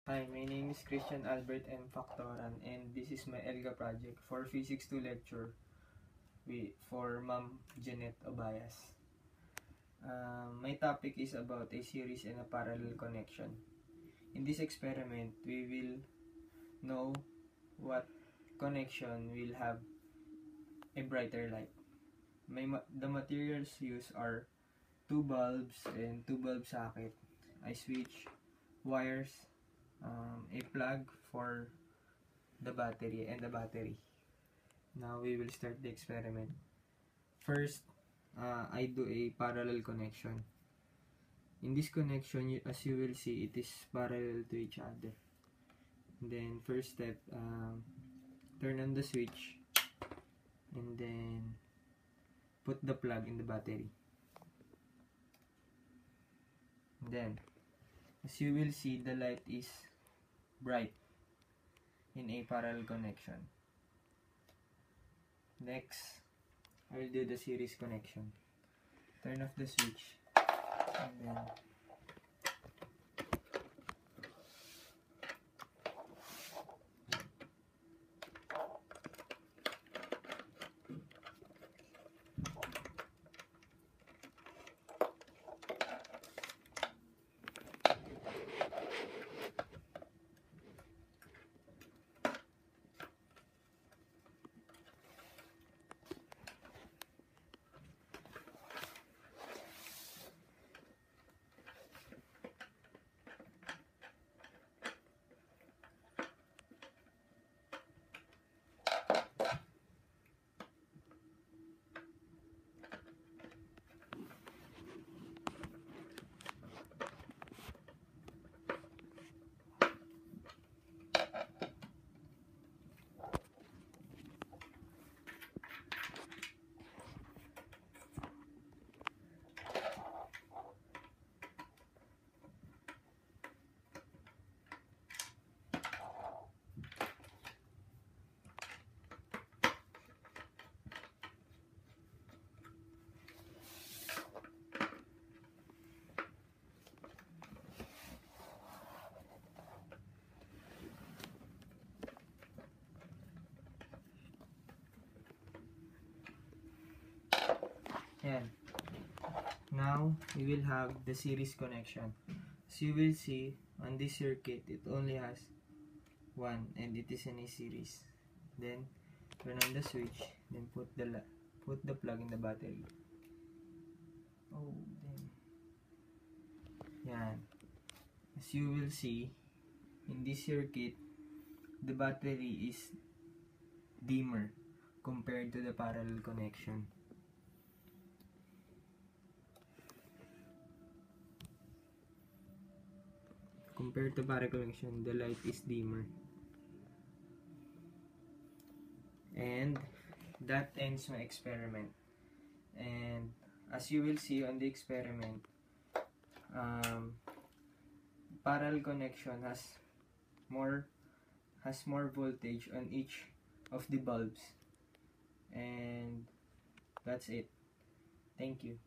Hi, my name is Christian Albert M. Factoran, and this is my ELGA project for Physics 2 lecture for Ma'am Jeanette Obayas. My topic is about a series and a parallel connection. In this experiment, we will know what connection will have a brighter light. The materials used are 2 bulbs and 2 bulb socket, a switch, wires, a plug for the battery and the battery. Now we will start the experiment. First, I do a parallel connection. In this connection, as you will see, it is parallel to each other. Then first step, turn on the switch and then put the plug in the battery. Then, as you will see, the light is bright in a parallel connection. Next, I will do the series connection. Turn off the switch and then yan. Now, we will have the series connection. As you will see, on this circuit, it only has one and it is in a series. Then, turn on the switch, then put the plug in the battery. Oh, then. Yan. As you will see, in this circuit, the battery is dimmer compared to the parallel connection. Compared to parallel connection, the light is dimmer. And that ends my experiment. And as you will see on the experiment, parallel connection has more voltage on each of the bulbs. And that's it. Thank you.